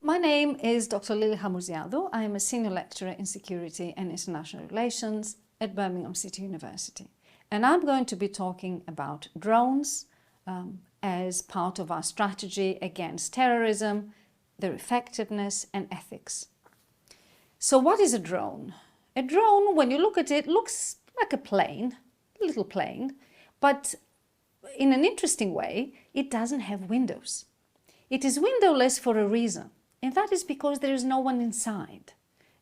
My name is Dr. Lily Hamouziadou. I am a senior lecturer in security and international relations at Birmingham City University. And I'm going to be talking about drones as part of our strategy against terrorism, their effectiveness and ethics. So what is a drone? A drone, when you look at it, looks like a plane, a little plane, but in an interesting way, it doesn't have windows. It is windowless for a reason, and that is because there is no one inside.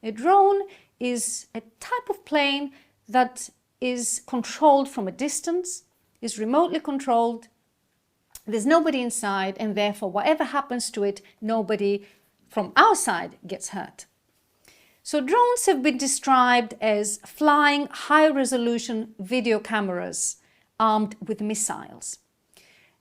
A drone is a type of plane that is controlled from a distance, is remotely controlled, there's nobody inside, and therefore whatever happens to it, nobody from our side gets hurt. So drones have been described as flying high-resolution video cameras armed with missiles.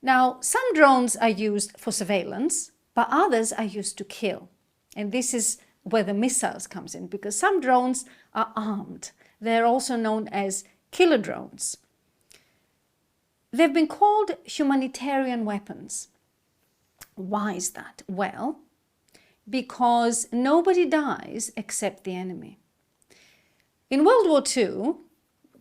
Now, some drones are used for surveillance, but others are used to kill. And this is where the missiles comes in, because some drones are armed. They're also known as killer drones. They've been called humanitarian weapons. Why is that? Well, because nobody dies except the enemy. In World War II,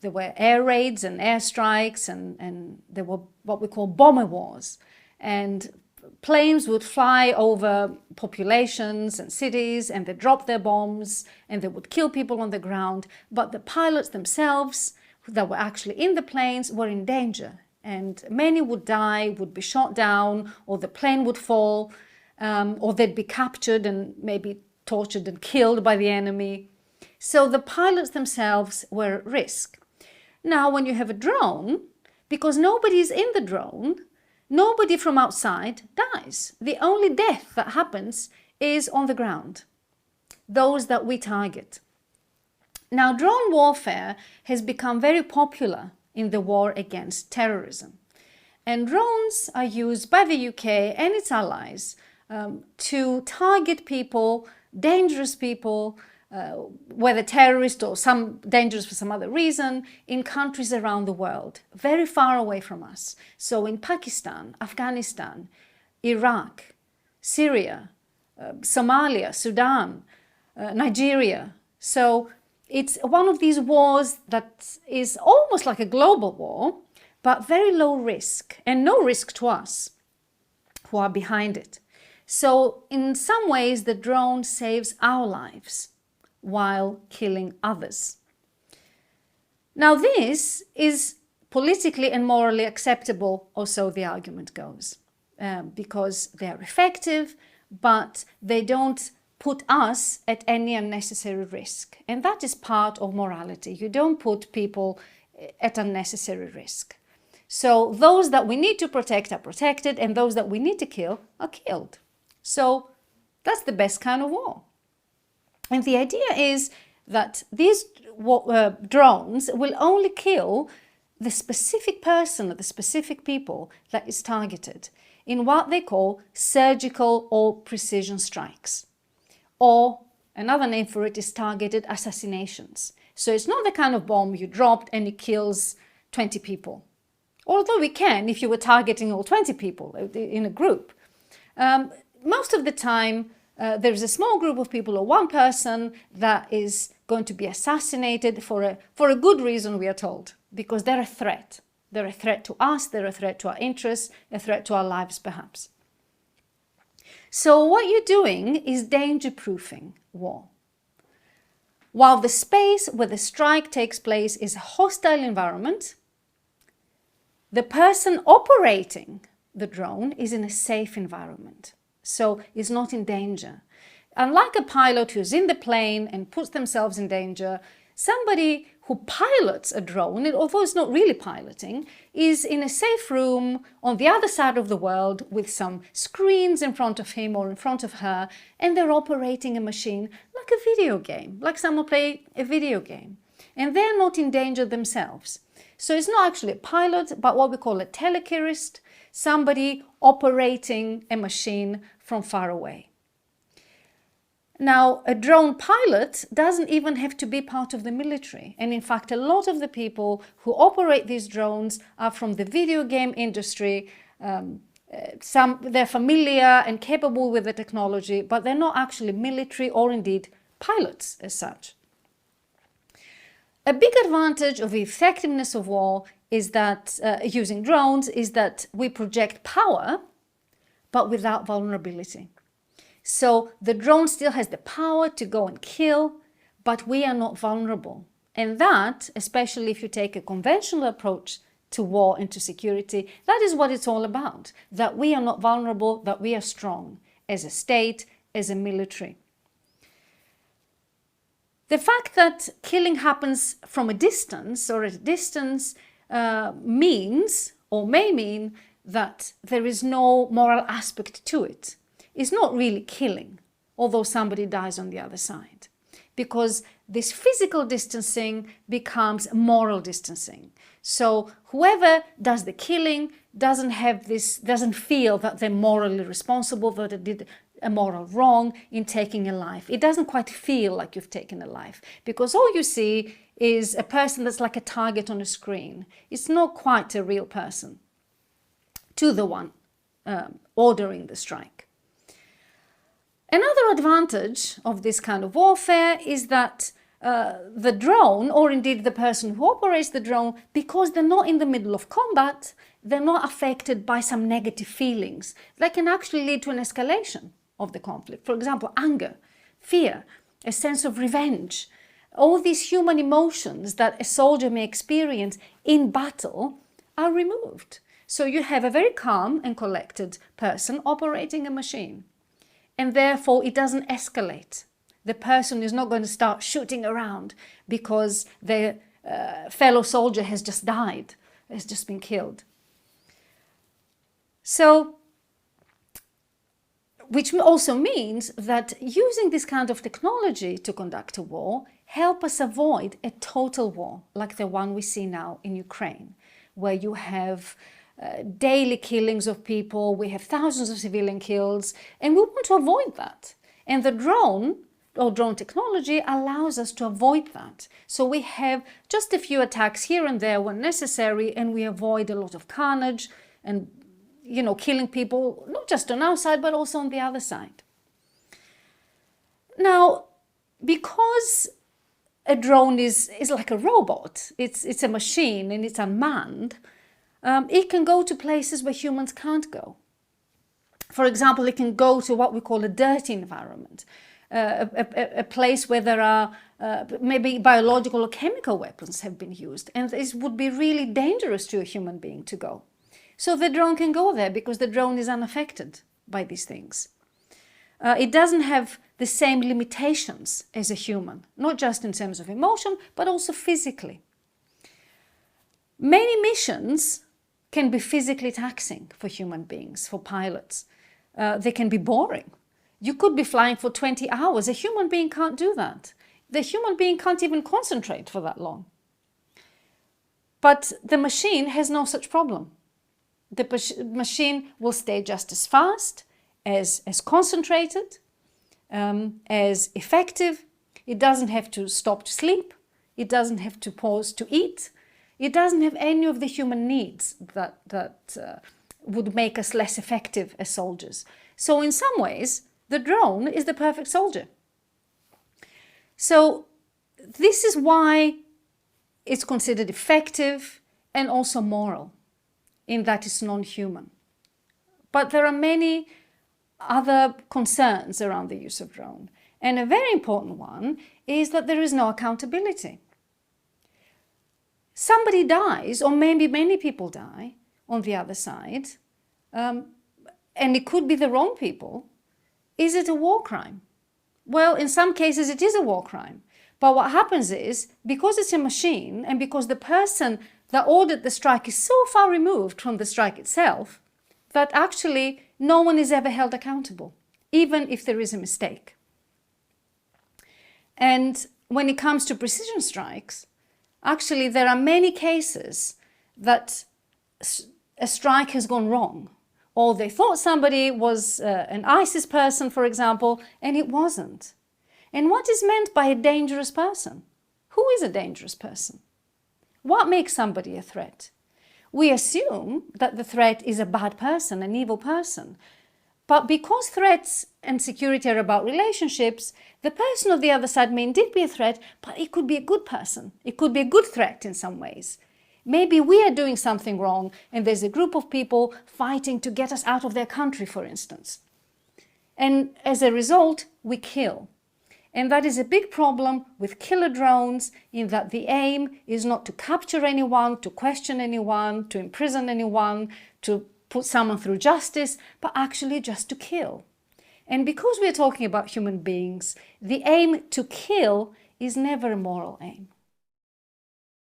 there were air raids and airstrikes, and there were what we call bomber wars. And planes would fly over populations and cities, and they drop their bombs, and they would kill people on the ground. But the pilots themselves, that were actually in the planes, were in danger. And many would die, would be shot down, or the plane would fall, or they'd be captured and maybe tortured and killed by the enemy. So the pilots themselves were at risk. Now, when you have a drone, because nobody is in the drone, nobody from outside dies. The only death that happens is on the ground, those that we target. Now, drone warfare has become very popular in the war against terrorism. And drones are used by the UK and its allies to target people, dangerous people, whether terrorists or some dangerous for some other reason, in countries around the world, very far away from us. So in Pakistan, Afghanistan, Iraq, Syria, Somalia, Sudan, Nigeria. So it's one of these wars that is almost like a global war, but very low risk and no risk to us who are behind it. So in some ways, the drone saves our lives while killing others. Now this is politically and morally acceptable, or so the argument goes, because they are effective, but they don't put us at any unnecessary risk. And that is part of morality. You don't put people at unnecessary risk. So those that we need to protect are protected, and those that we need to kill are killed. So that's the best kind of war. And the idea is that these drones will only kill the specific person or the specific people that is targeted in what they call surgical or precision strikes. Or another name for it is targeted assassinations. So it's not the kind of bomb you dropped and it kills 20 people. Although we can if you were targeting all 20 people in a group. Most of the time, there's a small group of people or one person that is going to be assassinated for a good reason, we are told, because they're a threat. They're a threat to us, they're a threat to our interests, a threat to our lives perhaps. So what you're doing is danger-proofing war. While the space where the strike takes place is a hostile environment, the person operating the drone is in a safe environment, so is not in danger. Unlike a pilot who's in the plane and puts themselves in danger, somebody who pilots a drone, although it's not really piloting, is in a safe room on the other side of the world with some screens in front of him or in front of her, and they're operating a machine like a video game, like someone play a video game. And they're not in danger themselves. So it's not actually a pilot, but what we call a telecherist, somebody operating a machine from far away. Now, a drone pilot doesn't even have to be part of the military. And in fact, a lot of the people who operate these drones are from the video game industry, they're familiar and capable with the technology, but they're not actually military or indeed pilots as such. A big advantage of the effectiveness of war is that, using drones, is that we project power, but without vulnerability. So the drone still has the power to go and kill, but we are not vulnerable. And that, especially if you take a conventional approach to war and to security, that is what it's all about, that we are not vulnerable, that we are strong as a state, as a military. The fact that killing happens from a distance or at a distance means, or may mean, that there is no moral aspect to it. It's not really killing, although somebody dies on the other side, because this physical distancing becomes moral distancing. So whoever does the killing doesn't feel that they're morally responsible, that they did a moral wrong in taking a life. It doesn't quite feel like you've taken a life, because all you see is a person that's like a target on a screen. It's not quite a real person to the one ordering the strike. Another advantage of this kind of warfare is that the drone, or indeed the person who operates the drone, because they're not in the middle of combat, they're not affected by some negative feelings that can actually lead to an escalation of the conflict. For example, anger, fear, a sense of revenge. All these human emotions that a soldier may experience in battle are removed. So you have a very calm and collected person operating a machine. And therefore it doesn't escalate. The person is not going to start shooting around because their fellow soldier has just died, has just been killed. So, which also means that using this kind of technology to conduct a war help us avoid a total war like the one we see now in Ukraine, where you have daily killings of people, we have thousands of civilian kills, and we want to avoid that. And the drone or drone technology allows us to avoid that. So we have just a few attacks here and there when necessary, and we avoid a lot of carnage and, killing people, not just on our side, but also on the other side. Now, because a drone is like a robot, it's a machine and it's unmanned, it can go to places where humans can't go. For example, it can go to what we call a dirty environment, a place where there are maybe biological or chemical weapons have been used, and this would be really dangerous to a human being to go. So the drone can go there because the drone is unaffected by these things. It doesn't have the same limitations as a human, not just in terms of emotion, but also physically. Many missions can be physically taxing for human beings, for pilots. They can be boring. You could be flying for 20 hours. A human being can't do that. The human being can't even concentrate for that long. But the machine has no such problem. The machine will stay just as fast, as concentrated, as effective. It doesn't have to stop to sleep. It doesn't have to pause to eat. It doesn't have any of the human needs that would make us less effective as soldiers. So in some ways, the drone is the perfect soldier. So this is why it's considered effective and also moral, in that it's non-human. But there are many other concerns around the use of drone. And a very important one is that there is no accountability. Somebody dies, or maybe many people die on the other side, and it could be the wrong people. Is it a war crime? Well, in some cases it is a war crime. But what happens is, because it's a machine and because the person that ordered the strike is so far removed from the strike itself, that actually no one is ever held accountable, even if there is a mistake. And when it comes to precision strikes, actually there are many cases that a strike has gone wrong, or they thought somebody was an ISIS person, for example, and it wasn't. And what is meant by a dangerous person? Who is a dangerous person? What makes somebody a threat? we assume that the threat is a bad person, an evil person. But because threats and security are about relationships, the person on the other side may indeed be a threat, but it could be a good person. It could be a good threat in some ways. Maybe we are doing something wrong and there's a group of people fighting to get us out of their country, for instance. And as a result, we kill. And that is a big problem with killer drones, in that the aim is not to capture anyone, to question anyone, to imprison anyone, to put someone through justice, but actually just to kill. And because we're talking about human beings, the aim to kill is never a moral aim.